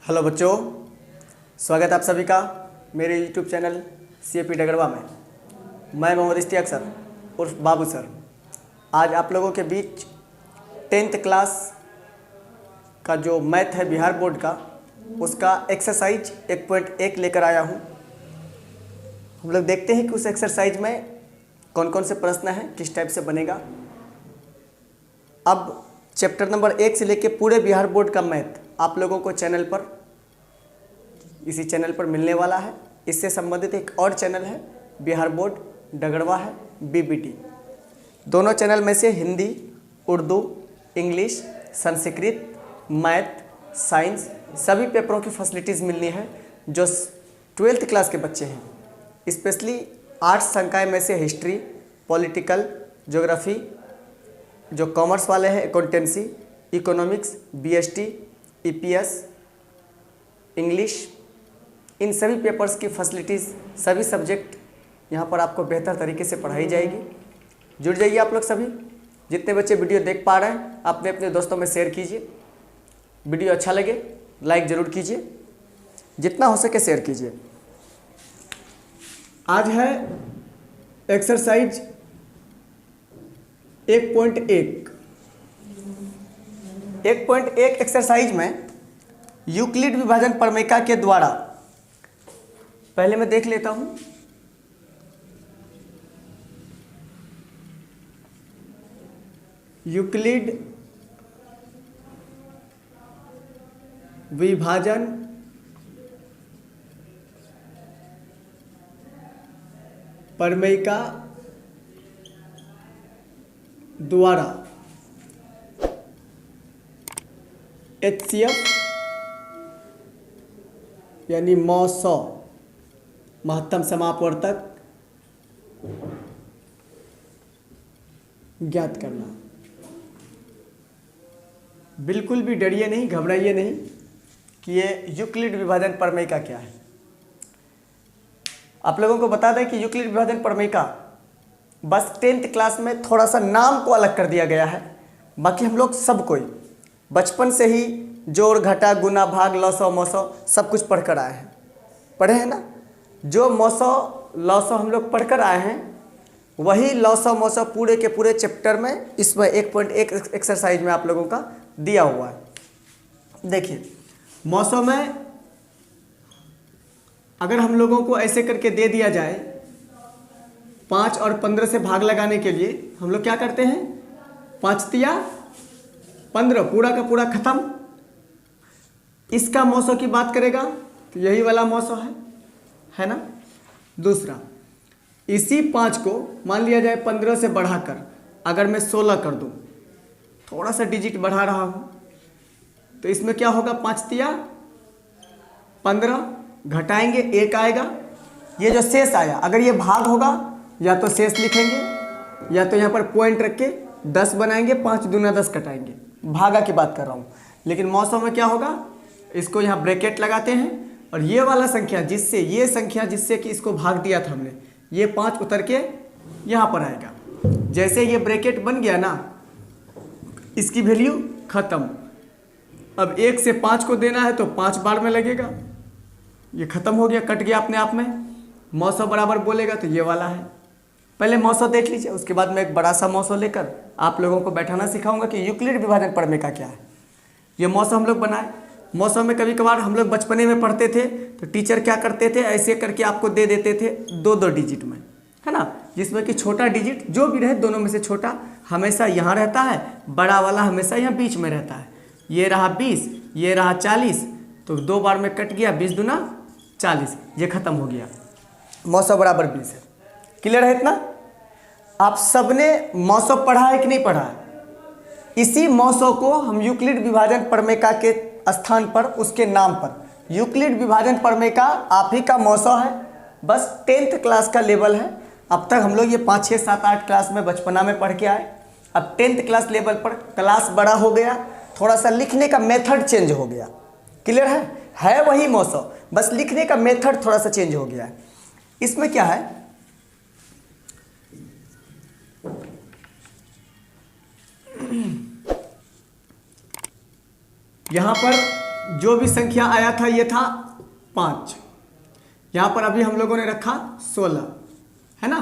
Hello बच्चों, स्वागत है आप सभी का मेरे YouTube चैनल CAP डगरवा में। मैं मोहम्मद इश्तियाक सर उर्फ बाबू सर आज आप लोगों के बीच 10th क्लास का जो मैथ है बिहार बोर्ड का, उसका एक्सरसाइज 1.1 लेकर आया हूँ। हम लोग देखते हैं कि उस एक्सरसाइज में कौन कौन से प्रश्न हैं, किस टाइप से बनेगा। अब चैप्टर नंबर 1 से लेके पूरे बिहार बोर्ड का मैथ आप लोगों को चैनल पर, इसी चैनल पर मिलने वाला है। इससे संबंधित एक और चैनल है बिहार बोर्ड डगरवा है, BBT। दोनों चैनल में से Hindi, Urdu, English, Sanskrit, math, science सभी पेपरों की फैसिलिटीज़ मिलनी है जो 12th क्लास के बच्चे हैं। स्पेशली आर्ट्स संकाय में से हिस्ट्री, पॉलिटिकल, ज्योग्राफी, जो कॉमर्स वाले हैं accountancy, economics, BST, EPS, English, इन सभी पेपर्स की फैसिलिटीज़, सभी सब्जेक्ट यहाँ पर आपको बेहतर तरीके से पढ़ाई जाएगी। जुड़ जाइए आप लोग सभी। जितने बच्चे वीडियो देख पा रहे हैं अपने अपने दोस्तों में शेयर कीजिए। वीडियो अच्छा लगे लाइक ज़रूर कीजिए, जितना हो सके शेयर कीजिए। आज है एक्सरसाइज 1.1। 1.1 एक्सरसाइज में यूक्लिड विभाजन प्रमेय के द्वारा, पहले मैं देख लेता हूं। यूक्लिड विभाजन प्रमेय का द्वारा HCF यानी मौसौ महत्तम समापवर्तक ज्ञात करना। बिल्कुल भी डरिए नहीं, घबराइए नहीं कि ये यूक्लिड विभाजन प्रमेय का क्या है। आप लोगों को बता दें कि यूक्लिड विभाजन प्रमेय का बस 10th क्लास में थोड़ा सा नाम को अलग कर दिया गया है। बाकी हम लोग सब कोई बचपन से ही जोड़, घटा, गुना, भाग, लसौ, मौसौ सब कुछ पढ़कर आए हैं। पढ़े हैं ना? जो मौसौ लसौ हम लोग पढ़कर आए हैं, वही लसौ मौसौ पूरे के पूरे चैप्टर में इसमें 1.1 एक्सरसाइज में आप लोगों का दिया हुआ है। देखिए, मौसौ में अगर हम लोगों को ऐसे करके दे दिया जाए 5 और 15 से भाग लगाने के लिए, हम लोग क्या करते हैं? 5 तिया 15, पूरा का पूरा खत्म। इसका मौसौ की बात करेगा तो यही वाला मौसौ है ना। दूसरा, इसी 5 को मान लिया जाए 15 से बढ़ाकर अगर मैं 16 कर दूं, थोड़ा सा डिजिट बढ़ा रहा हूं, तो इसमें क्या होगा? 5 तिया 15, घटाएंगे 1 आएगा। ये जो शेष आया, अगर ये भाग होगा या तो शेष लिखेंगे या तो यहाँ पर पॉइंट रख के 10 बनाएंगे, 5 दूना 10 कटाएंगे। भागा की बात कर रहा हूँ। लेकिन मौसम में क्या होगा? इसको यहाँ ब्रैकेट लगाते हैं और ये वाला संख्या जिससे, ये संख्या जिससे कि इसको भाग दिया था हमने, ये 5 उतर के यहाँ पर आएगा। जैसे ये ब्रैकेट बन गया ना, इसकी वैल्यू खत्म। अब 1 से 5 को देना है तो 5 बार में लगेगा। ये खत्म हो गया, कट गया अपने आप में। मौसम बराबर बोलेगा तो ये वाला है। पहले मौसम देख लीजिए, उसके बाद मैं एक बड़ा सा मौसम लेकर आप लोगों को बैठाना सिखाऊंगा कि यूक्लिड विभाजन प्रमेय का क्या है। ये मौसम हम लोग बनाए। मौसम में कभी कभार हम लोग बचपने में पढ़ते थे तो टीचर क्या करते थे, ऐसे करके आपको दे देते थे 2-2 डिजिट में, है ना, जिसमें कि छोटा डिजिट जो भी रहे दोनों में से छोटा हमेशा यहाँ रहता है, बड़ा वाला हमेशा यहाँ बीच में रहता है। ये रहा 20, ये रहा 40, तो 2 बार में कट गया, 20 दूना 40, ये खत्म हो गया। मौसम बराबर 20 है। क्लियर है इतना? आप सबने मौसम पढ़ा है कि नहीं पढ़ा है? इसी मौसम को हम यूक्लिड विभाजन प्रमेय के स्थान पर, उसके नाम पर यूक्लिड विभाजन प्रमेय का आप ही का मौसम है। बस 10th क्लास का लेवल है। अब तक हम लोग ये 5, 6, 7, 8 क्लास में बचपना में पढ़ के आए। अब 10th क्लास लेवल पर क्लास बड़ा हो गया, थोड़ा सा लिखने का मेथड चेंज हो गया। क्लियर है वही मौसम, बस लिखने का मेथड थोड़ा सा चेंज हो गया है। इसमें क्या है? यहाँ पर जो भी संख्या आया था ये था 5, यहाँ पर अभी हम लोगों ने रखा 16, है ना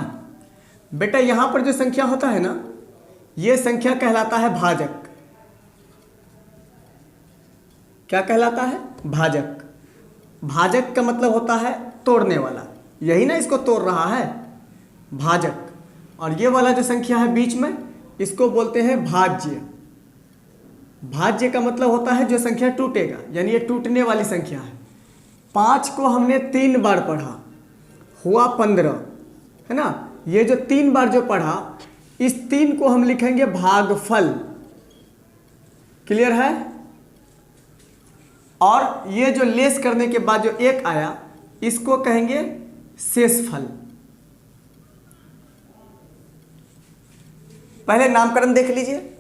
बेटा। यहाँ पर जो संख्या होता है ना, ये संख्या कहलाता है भाजक। क्या कहलाता है? भाजक। भाजक का मतलब होता है तोड़ने वाला, यही ना इसको तोड़ रहा है, भाजक। और ये वाला जो संख्या है बीच में, इसको बोलते हैं भाज्य। भाज्य का मतलब होता है जो संख्या टूटेगा, यानी ये टूटने वाली संख्या है। 5 को हमने 3 बार पढ़ा, हुआ 15, है ना। ये जो 3 बार जो पढ़ा, इस 3 को हम लिखेंगे भागफल। क्लियर है? और ये जो लेस करने के बाद जो 1 आया, इसको कहेंगे शेषफल। पहले नामकरण देख लीजिए।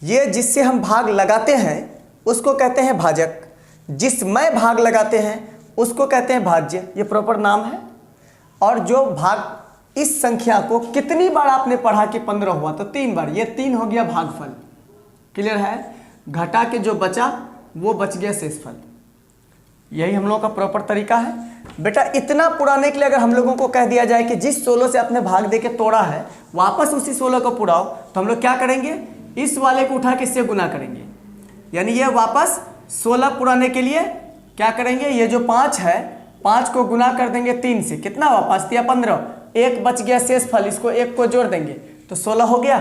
ये जिससे हम भाग लगाते हैं उसको कहते हैं भाजक, जिसमें भाग लगाते हैं उसको कहते हैं भाज्य, ये प्रॉपर नाम है। और जो भाग, इस संख्या को कितनी बार आपने पढ़ा कि 15 हुआ, तो 3 बार, ये 3 हो गया भागफल। क्लियर है? घटा के जो बचा वो बच गया शेषफल। यही हम लोगों का प्रॉपर तरीका है बेटा। इतना पुराने के लिए अगर हम लोगों को कह दिया जाए कि जिस 16 से आपने भाग दे के तोड़ा है वापस उसी 16 को पुराओ, तो हम लोग क्या करेंगे? इस वाले को उठा के इससे गुना करेंगे, यानी ये वापस 16 पुराने के लिए क्या करेंगे? ये जो 5 है, 5 को गुना कर देंगे 3 से, कितना हुआ? 5 तिया 15, 1 बच गया शेषफल, इसको 1 को जोड़ देंगे तो 16 हो गया।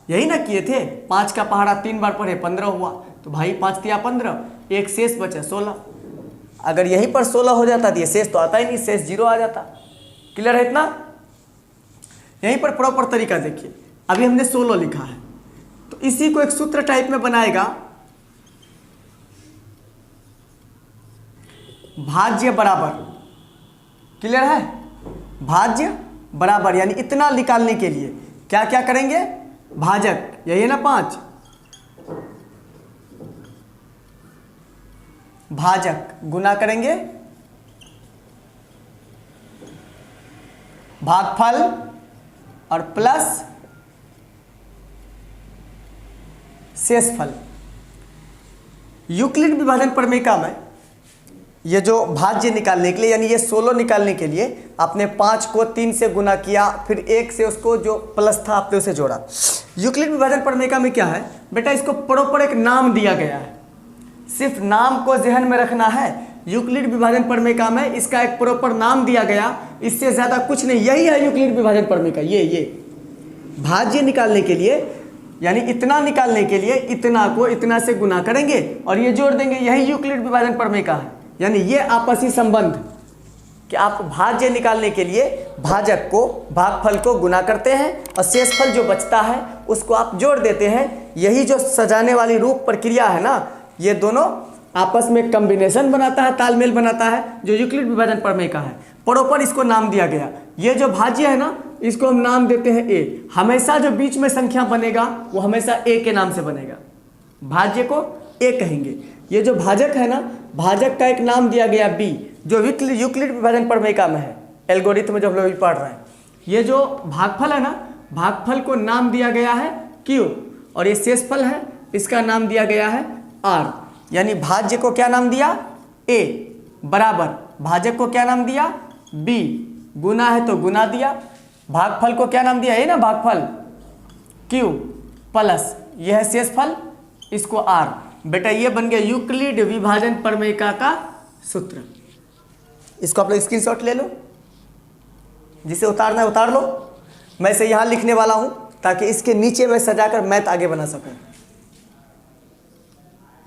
यही ना किए थे? 5 का पहाड़ा 3 बार पढ़े, 15 हुआ, तो भाई 5 तिया 15, 1 शेष बचा 16। अगर यहीं पर 16 हो जाता तो ये शेष तो आता ही नहीं, शेष 0 आ जाता। क्लियर है इतना? यहीं पर प्रॉपर तरीका देखिए। अभी हमने 16 लिखा है, तो इसी को एक सूत्र टाइप में बनाएगा, भाज्य बराबर। क्लियर है? भाज्य बराबर, यानी इतना निकालने के लिए क्या क्या करेंगे? भाजक, यही है ना 5, भाजक गुना करेंगे भागफल और प्लस शेषफल। यूक्लिड विभाजन प्रमेयिका में ये जो भाज्य निकालने के लिए, यानी ये 16 निकालने के लिए आपने 5 को 3 से गुना किया, फिर 1 से उसको जो प्लस था आपने उसे जोड़ा। यूक्लिड विभाजन प्रमेयिका में क्या है बेटा? इसको प्रॉपर एक नाम दिया गया है, सिर्फ नाम को ज़हन में रखना है। यूक्लिड विभाजन प्रमेयिका में इसका एक प्रॉपर नाम दिया गया, इससे ज़्यादा कुछ नहीं। यही है यूक्लिड विभाजन प्रमेयिका। ये भाज्य निकालने के लिए, यानी इतना निकालने के लिए इतना को इतना से गुना करेंगे और ये जोड़ देंगे, यही यूक्लिड विभाजन प्रमेयिका है। यानी ये आपसी संबंध कि आप भाज्य निकालने के लिए भाजक को, भागफल को गुना करते हैं और शेषफल जो बचता है उसको आप जोड़ देते हैं। यही जो सजाने वाली रूप प्रक्रिया है ना, ये दोनों आपस में कॉम्बिनेशन बनाता है, तालमेल बनाता है, जो यूक्लिड विभाजन प्रमेयिका है। प्रॉपर इसको नाम दिया गया। ये जो भाज्य है ना, इसको हम नाम देते हैं ए। हमेशा जो बीच में संख्या बनेगा वो हमेशा ए के नाम से बनेगा, भाज्य को ए कहेंगे। ये जो भाजक है ना, भाजक का एक नाम दिया गया बी, जो यूक्लिड विभाजन प्रमेयिका में है, एल्गोरिथम में जो हम लोग पढ़ रहे हैं। ये जो भागफल है ना, भागफल को नाम दिया गया है क्यू, और ये शेषफल है, इसका नाम दिया गया है आर। यानी भाज्य को क्या नाम दिया? ए, बराबर भाजक को क्या नाम दिया? बी, गुना है तो गुना दिया, भागफल को क्या नाम दिया? ए ना, भागफल क्यू, प्लस यह है शेषफल, इसको आर। बेटा ये बन गया यूक्लिड विभाजन प्रमेयिका का सूत्र। इसको आप लोग स्क्रीनशॉट ले लो, जिसे उतारना है उतार लो। मैं इसे यहां लिखने वाला हूं ताकि इसके नीचे मैं सजाकर मैथ आगे बना सकूं।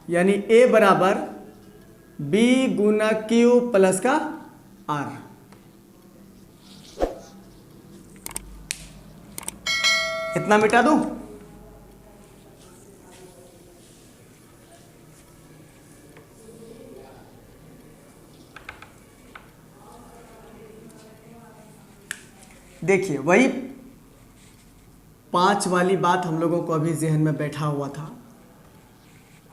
यानी ए बराबर बी गुना क्यू प्लस का आर। इतना मिटा दूं? देखिए वही 5 वाली बात हम लोगों को अभी जहन में बैठा हुआ था,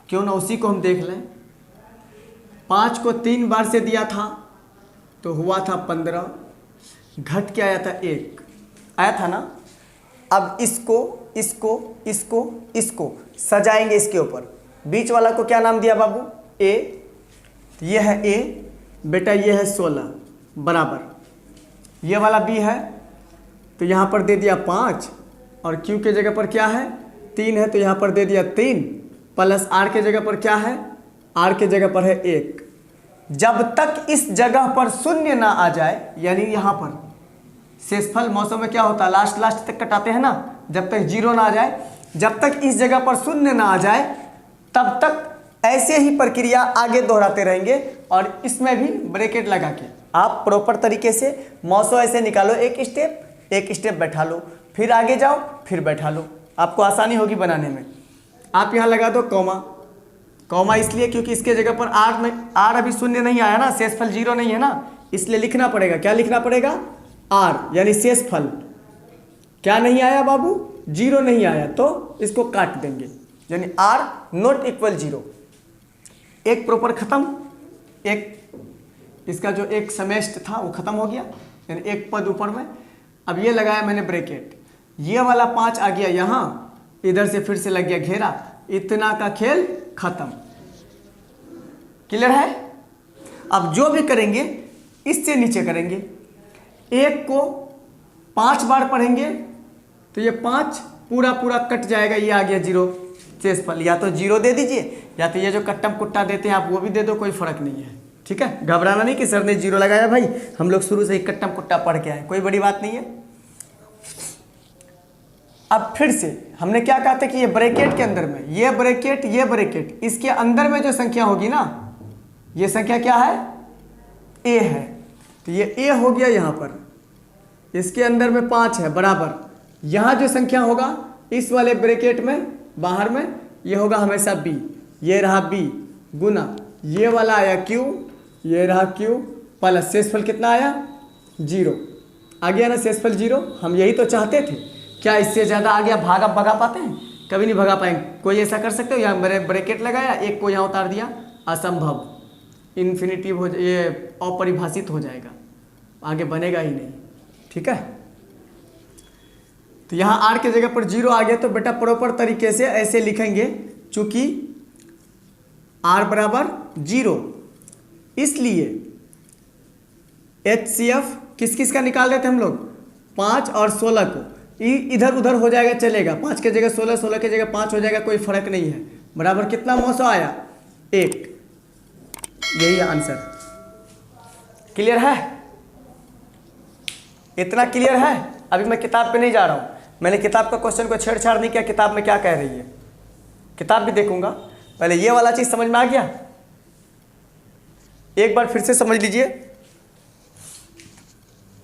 क्यों ना उसी को हम देख लें। 5 को 3 बार से दिया था तो हुआ था 15, घट के आया था 1, आया था ना। अब इसको इसको इसको इसको सजाएंगे इसके ऊपर। बीच वाला को क्या नाम दिया बाबू, ए, ये है ए बेटा, ये है 16 बराबर, ये वाला बी है तो यहाँ पर दे दिया 5 और क्यू के जगह पर क्या है 3 है तो यहाँ पर दे दिया 3 प्लस आर के जगह पर क्या है, आर के जगह पर है 1। जब तक इस जगह पर शून्य ना आ जाए, यानी यहाँ पर शेषफल मौसम में क्या होता है लास्ट तक कटाते हैं ना, जब तक 0 ना आ जाए, जब तक इस जगह पर शून्य ना आ जाए तब तक ऐसे ही प्रक्रिया आगे दोहराते रहेंगे। और इसमें भी ब्रैकेट लगा के आप प्रॉपर तरीके से मौसो ऐसे निकालो, एक स्टेप बैठा लो, फिर आगे जाओ, फिर बैठा लो, आपको आसानी होगी बनाने में। आप यहाँ लगा दो कॉमा इसलिए क्योंकि इसके जगह पर आर अभी शून्य नहीं आया ना, शेषफल 0 नहीं है ना, इसलिए लिखना पड़ेगा, क्या लिखना पड़ेगा, आर, यानी शेषफल क्या नहीं आया बाबू, 0 नहीं आया तो इसको काट देंगे, यानी आर नॉट इक्वल 0। एक प्रॉपर खत्म, एक इसका जो एक समेस्ट था वो खत्म हो गया, यानी एक पद ऊपर में। अब ये लगाया मैंने ब्रैकेट, ये वाला 5 आ गया यहाँ, इधर से फिर से लग गया घेरा, इतना का खेल खत्म। क्लियर है? अब जो भी करेंगे इससे नीचे करेंगे, एक को 5 बार पढ़ेंगे तो ये 5 पूरा कट जाएगा, ये आ गया 0 शेषफल। या तो 0 दे दीजिए या तो ये जो कट्टम कुट्टा देते हैं आप वो भी दे दो, कोई फर्क नहीं है, ठीक है। घबराना नहीं कि सर ने 0 लगाया, भाई हम लोग शुरू से ही कट्टम कुट्टा पढ़ के आए, कोई बड़ी बात नहीं है। अब फिर से हमने क्या कहा था कि ये ब्रैकेट के अंदर में ये ब्रैकेट इसके अंदर में जो संख्या होगी ना, ये संख्या क्या है, ए है, तो ये ए हो गया यहाँ पर, इसके अंदर में 5 है बराबर, यहाँ जो संख्या होगा इस वाले ब्रैकेट में बाहर में ये होगा हमेशा बी, ये रहा बी गुना ये वाला आया क्यू, ये रहा क्यू प्लस शेषफल कितना आया 0 आ गया ना, शेषफल 0। हम यही तो चाहते थे, क्या इससे ज़्यादा आ गया भगा पाते हैं, कभी नहीं भगा पाएंगे। कोई ऐसा कर सकते हो, यहाँ ब्रैकेट लगाया, एक को यहाँ उतार दिया, असंभव, इन्फिनिटिव हो, ये अपरिभाषित हो जाएगा, आगे बनेगा ही नहीं, ठीक है। तो यहाँ आर के जगह पर 0 आ गया तो बेटा प्रॉपर तरीके से ऐसे लिखेंगे, चूंकि आर बराबर 0, इसलिए HCF किस किस का निकाल रहे थे हम लोग, 5 और 16 को, इधर उधर हो जाएगा चलेगा, 5 के जगह 16, 16 के जगह 5 हो जाएगा, कोई फर्क नहीं है। बराबर कितना मौसो आया 1, यही है आंसर। क्लियर है? इतना क्लियर है? अभी मैं किताब पे नहीं जा रहा हूँ, मैंने किताब का क्वेश्चन को छेड़छाड़ नहीं किया, किताब में क्या कह रही है, किताब भी देखूंगा। पहले ये वाला चीज समझ में आ गया, एक बार फिर से समझ लीजिए।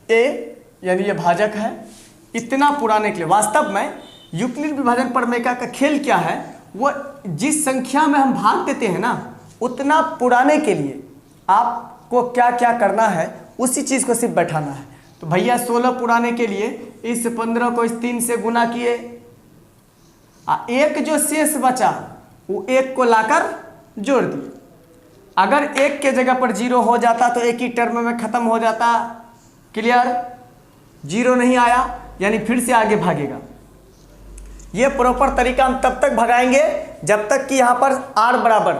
ए यानी ये भाजक है, इतना पुराने के लिए वास्तव में यूक्लिड विभाजन प्रमेय का खेल क्या है, वो जिस संख्या में हम भाग देते हैं ना, उतना पुराने के लिए आपको क्या क्या करना है, उसी चीज को सिर्फ बैठाना है। तो भैया 16 पुराने के लिए इस 15 को इस 3 से गुना किए, एक जो शेष बचा वो 1 को लाकर जोड़ दिए। अगर 1 के जगह पर 0 हो जाता तो एक ही टर्म में खत्म हो जाता। क्लियर? 0 नहीं आया यानी फिर से आगे भागेगा। ये प्रॉपर तरीका हम तब तक भगाएंगे जब तक कि यहां पर आर बराबर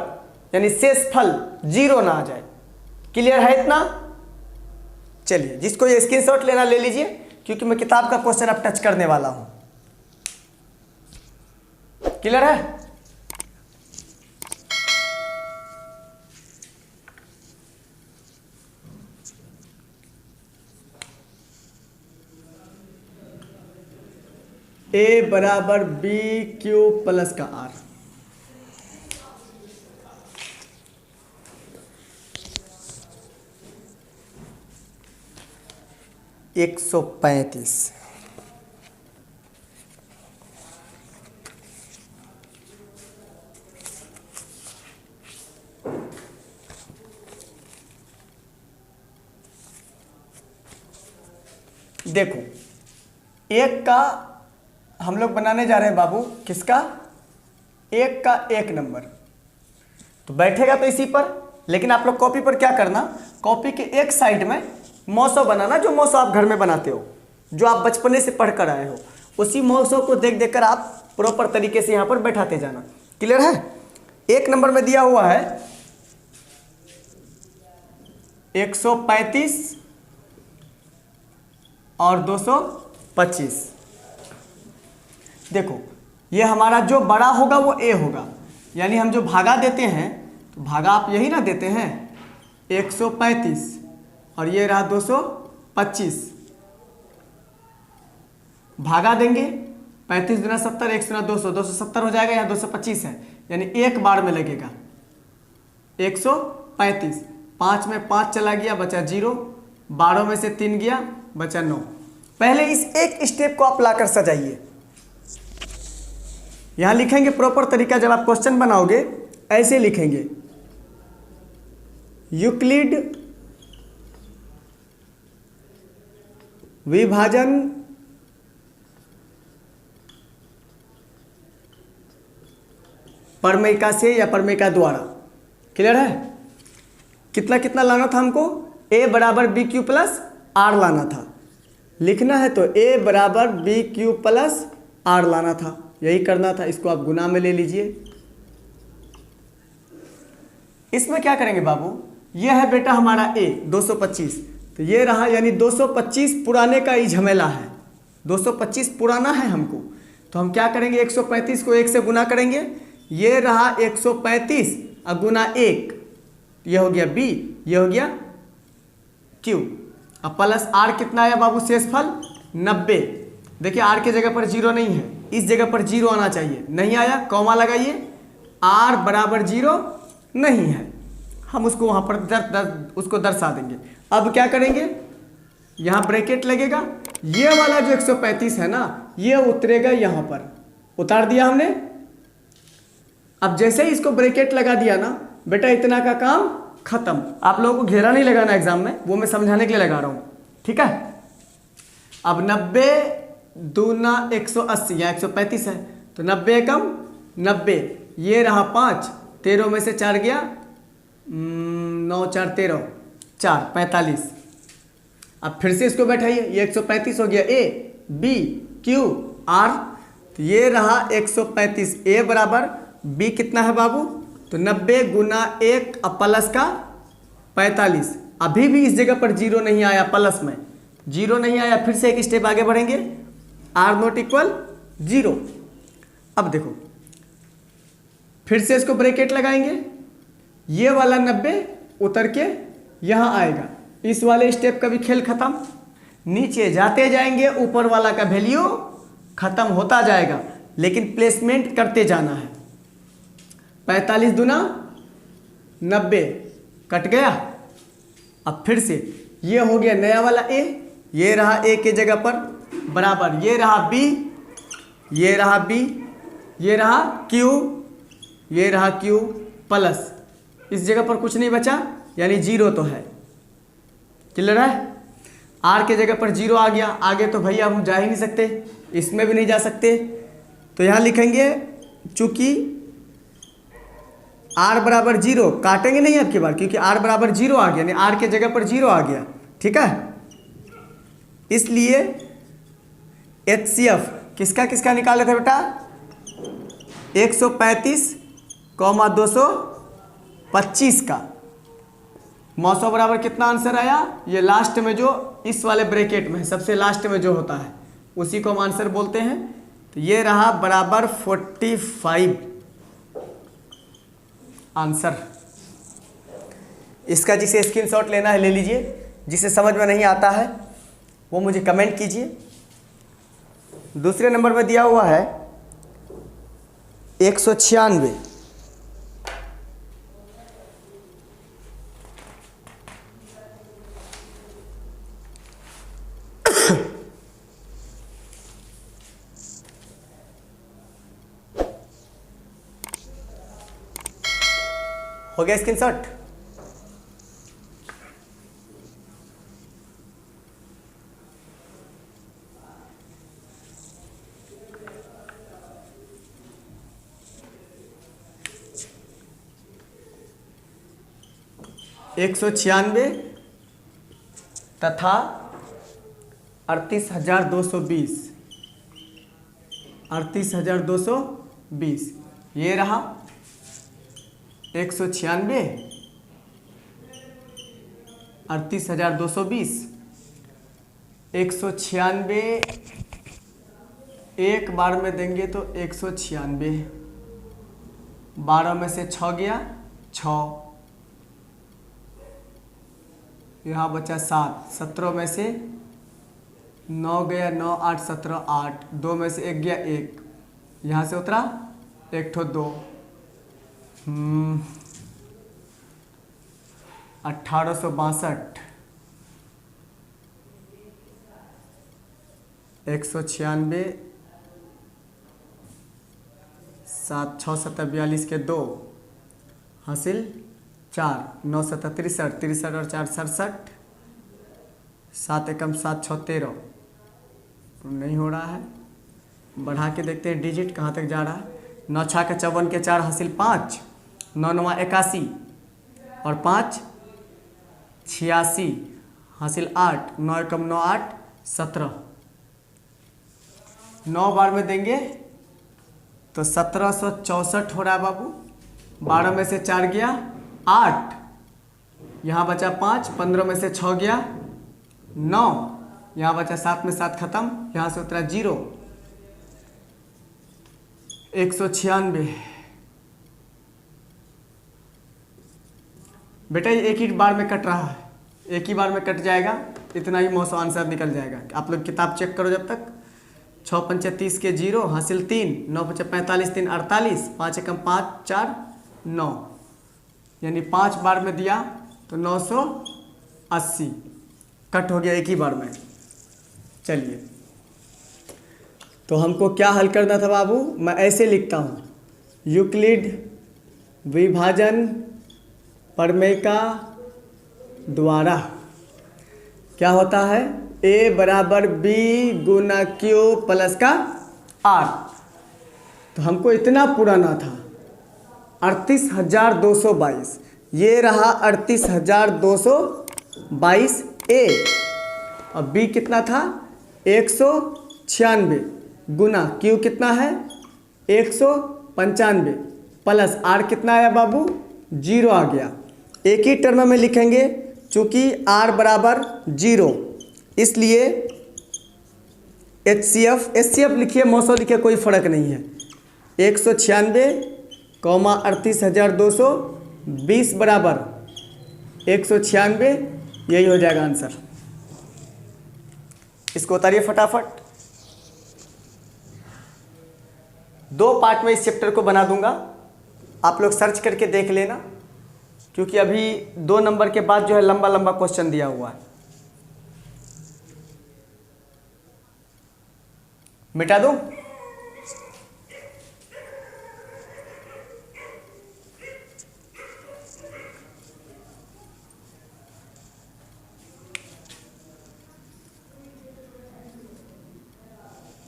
यानी शेषफल 0 ना आ जाए। क्लियर है इतना? चलिए, जिसको ये स्क्रीनशॉट लेना ले लीजिए, क्योंकि मैं किताब का क्वेश्चन अब टच करने वाला हूं। क्लियर है? ए बराबर बी क्यू प्लस का आर। एक 135। देखो, एक का हम लोग बनाने जा रहे हैं बाबू, किसका? एक का एक नंबर तो बैठेगा तो इसी पर, लेकिन आप लोग कॉपी पर क्या करना, कॉपी के एक साइड में मौसो बनाना, जो मौसो आप घर में बनाते हो, जो आप बचपने से पढ़ कर आए हो, उसी मौसो को देख देख कर आप प्रॉपर तरीके से यहाँ पर बैठाते जाना। क्लियर है? एक नंबर में दिया हुआ है 135 और 225। देखो ये हमारा जो बड़ा होगा वो ए होगा, यानी हम जो भागा देते हैं तो भागा आप यही ना देते हैं 135 और ये रहा 225, भागा देंगे 35 गुना 70 1 गुना 200, 270 हो जाएगा, यहाँ 225 है, यानी एक बार में लगेगा 135। 5 में 5 चला गया बचा 0, 12 में से 3 गया बचा 9। पहले इस एक स्टेप को आप लाकर सजाइए। यहां लिखेंगे प्रॉपर तरीका, जब आप क्वेश्चन बनाओगे ऐसे लिखेंगे, यूक्लिड विभाजन परमेयिका से या परमेयिका द्वारा। क्लियर है? कितना कितना लाना था हमको? a बराबर बी क्यू प्लस आर लाना था। लिखना है तो a बराबर बी क्यू प्लस आर लाना था, यही करना था। इसको आप गुना में ले लीजिए। इसमें क्या करेंगे बाबू, यह है बेटा हमारा a 225, तो ये रहा, यानी 225 पुराने का ही झमेला है, 225 पुराना है हमको, तो हम क्या करेंगे 135 को 1 से गुना करेंगे। ये रहा 135 और गुना 1, ये हो गया b, ये हो गया q, अब प्लस r कितना आया बाबू शेषफल 90। देखिए r के जगह पर 0 नहीं है, इस जगह पर 0 आना चाहिए, नहीं आया, कॉमा लगाइए, r बराबर 0 नहीं है, हम उसको वहाँ पर उसको दर्शा देंगे। अब क्या करेंगे, यहाँ ब्रैकेट लगेगा, ये वाला जो 135 है ना ये उतरेगा यहाँ पर, उतार दिया हमने। अब जैसे ही इसको ब्रैकेट लगा दिया ना बेटा, इतना का काम खत्म। आप लोगों को घेरा नहीं लगाना एग्जाम में, वो मैं समझाने के लिए लगा रहा हूँ, ठीक है। अब 90 दूना 180, यहाँ 135 है तो 90 कम 90, ये रहा 5, 13 में से 4 गया 9 4 13, 4 45। अब फिर से इसको बैठाइए, ये 135 हो गया a b q r, तो ये रहा 135, a बराबर b कितना है बाबू, तो 90 गुना 1 अब प्लस का 45। अभी भी इस जगह पर 0 नहीं आया, प्लस में 0 नहीं आया, फिर से एक स्टेप आगे बढ़ेंगे, r नॉट इक्वल 0। अब देखो फिर से इसको ब्रैकेट लगाएंगे, ये वाला 90 उतर के यहाँ आएगा, इस वाले स्टेप का भी खेल खत्म। नीचे जाते जाएंगे, ऊपर वाला का वैल्यू खत्म होता जाएगा, लेकिन प्लेसमेंट करते जाना है। 45 दूना 90 कट गया। अब फिर से ये हो गया नया वाला a, ये रहा a के जगह पर बराबर, ये रहा b, ये रहा b, ये रहा q, ये रहा q प्लस, इस जगह पर कुछ नहीं बचा, यानी 0 तो है। क्लियर है? r के जगह पर 0 आ गया, आगे तो भैया हम जा ही नहीं सकते, इसमें भी नहीं जा सकते, तो यहाँ लिखेंगे चूंकि r बराबर 0, काटेंगे नहीं अब की बार, क्योंकि r बराबर 0 आ गया, यानी r के जगह पर 0 आ गया, ठीक है। इसलिए HCF किसका किसका निकाले थे बेटा, 135, 225 का। 900 बराबर कितना आंसर आया, ये लास्ट में जो इस वाले ब्रैकेट में सबसे लास्ट में जो होता है उसी को हम आंसर बोलते हैं। तो ये रहा बराबर 45 आंसर। इसका जिसे स्क्रीनशॉट लेना है ले लीजिए, जिसे समझ में नहीं आता है वो मुझे कमेंट कीजिए। दूसरे नंबर में दिया हुआ है 196। हो गया स्क्रीनशॉट? एक 196 तथा 38,220, 38,220 ये रहा। 196, 38,220, 196 एक बार में देंगे तो 196, 12 में से 6 गया 6, यहाँ बचा 7, 17 में से 9 गया 9, 8, 17, 8, 2 में से 1 गया 1, यहाँ से उतरा 1 ठो 2, 1862, 196, 7, 6, 7, 42 के 2 हासिल 4, 9, 7, 63, 63 और 4, 67, 7 एकम 7, 6, 13, नहीं हो रहा है। बढ़ा के देखते हैं डिजिट कहाँ तक जा रहा है। 9 6 के 54 के 4 हासिल 5, 9 9 81 और 5 86 हासिल 8, 9 एकम 9, 8, 17, 9 बार में देंगे तो 1764 हो रहा है बाबू। 12 में से 4 गया 8, यहाँ बचा 5, 15 में से 6 गया 9, यहाँ बचा 7 में 7 खत्म, यहाँ से उतरा 0, 196। बेटा ये एक ही बार में कट रहा है, एक ही बार में कट जाएगा, इतना ही मौसम आंसर निकल जाएगा। आप लोग किताब चेक करो जब तक। 6 पंचे 30 के 0 हासिल 3, 9 पंचे 45, 3 48, 5 एकम 5, 4, 9, यानी 5 बार में दिया तो 980 कट हो गया एक ही बार में। चलिए तो हमको क्या हल करना था बाबू, मैं ऐसे लिखता हूँ, यूक्लिड विभाजन प्रमेय का द्वारा क्या होता है, A बराबर B गुना Q प्लस का R। तो हमको इतना पुराना था 38,222, ये रहा 38,222 A, और B कितना था 196 गुना Q कितना है 195 प्लस R कितना आया बाबू 0 आ गया। एक ही टर्म में लिखेंगे, चूंकि R बराबर 0 इसलिए HCF लिखिए, मौसो लिखिए, कोई फर्क नहीं है। 196, 38,220 बराबर 196, यही हो जाएगा आंसर। इसको उतारिए फटाफट। 2 पार्ट में इस चैप्टर को बना दूंगा, आप लोग सर्च करके देख लेना, क्योंकि अभी 2 नंबर के बाद जो है लंबा लंबा क्वेश्चन दिया हुआ है। मिटा दूं?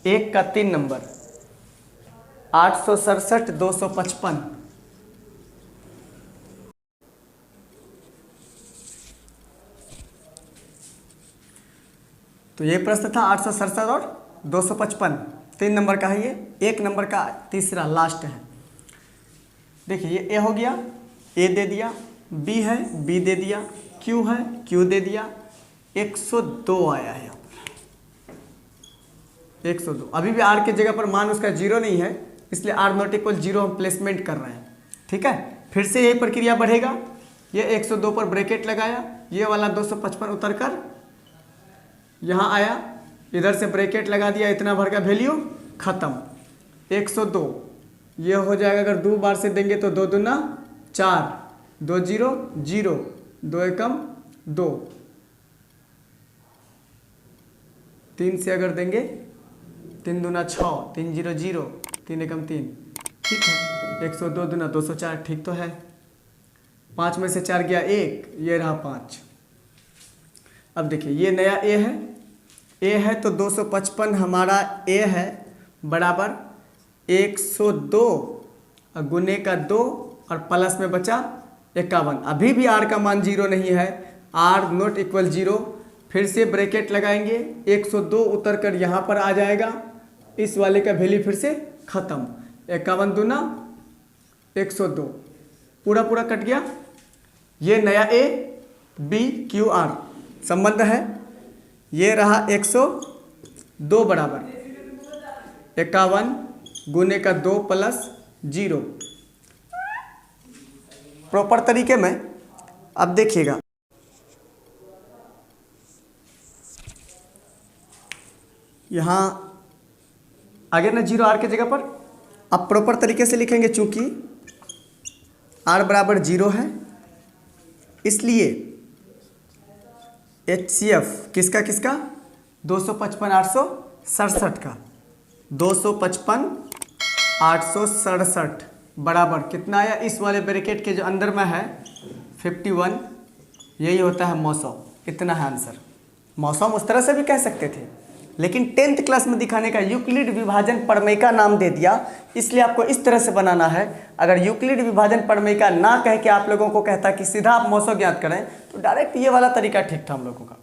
एक का 3 नंबर 867 255। तो ये प्रश्न था 867 और 255, 3 नंबर का है ये। 1 नंबर का तीसरा लास्ट है। देखिए ये ए हो गया, ए दे दिया, बी है, बी दे दिया, क्यू है, क्यू दे दिया, 102 आया है 102। अभी भी आर के जगह पर मान उसका 0 नहीं है, इसलिए आर नॉट इक्वल 0 हम प्लेसमेंट कर रहे हैं। ठीक है, फिर से यही प्रक्रिया बढ़ेगा। ये 102 पर ब्रैकेट लगाया, ये वाला 255 उतर कर यहाँ आया, इधर से ब्रैकेट लगा दिया, इतना भर का वैल्यू खत्म। 102 ये हो जाएगा, अगर 2 बार से देंगे तो 2 दूना 4, 2 0 0, 2 एकम 2, 3 से अगर देंगे 3 दूना 6, 3 0 0, 3 एकम 3, ठीक है। 102 दूना 204, ठीक तो है। 5 में से 4 गया 1, ये रहा 5। अब देखिए ये नया ए है, ए है तो 255 हमारा ए है बराबर 102 गुने का 2 और प्लस में बचा 51। अभी भी आर का मान 0 नहीं है, आर नॉट इक्वल 0। फिर से ब्रैकेट लगाएंगे, 102 उतर कर यहाँ पर आ जाएगा, इस वाले का वैल्यू फिर से खत्म। 51 दूना 102, पूरा पूरा कट गया। ये नया ए बी क्यू आर संबंध है। ये रहा 102 बराबर 51 गुने का 2 प्लस 0। प्रॉपर तरीके में अब देखिएगा, यहाँ आगे ना 0 आर के जगह पर। अब प्रॉपर तरीके से लिखेंगे, चूंकि आर बराबर 0 है इसलिए HCF किसका किसका 255 867 का 255 867 बराबर कितना आया, इस वाले ब्रैकेट के जो अंदर में है 51, यही होता है मौसम। इतना है आंसर। मौसम उस तरह से भी कह सकते थे, लेकिन 10th क्लास में दिखाने का यूक्लिड विभाजन प्रमेय नाम दे दिया, इसलिए आपको इस तरह से बनाना है। अगर यूक्लिड विभाजन प्रमेय ना कह के आप लोगों को कहता कि सीधा आप मौसम ज्ञात करें, तो डायरेक्ट ये वाला तरीका ठीक था हम लोगों का।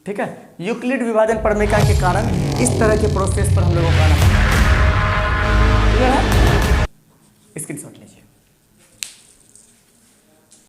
ठीक है, यूक्लिड विभाजन प्रमेय के कारण इस तरह के प्रोसेस पर हम लोगों का आना। स्क्रीनशॉट ले।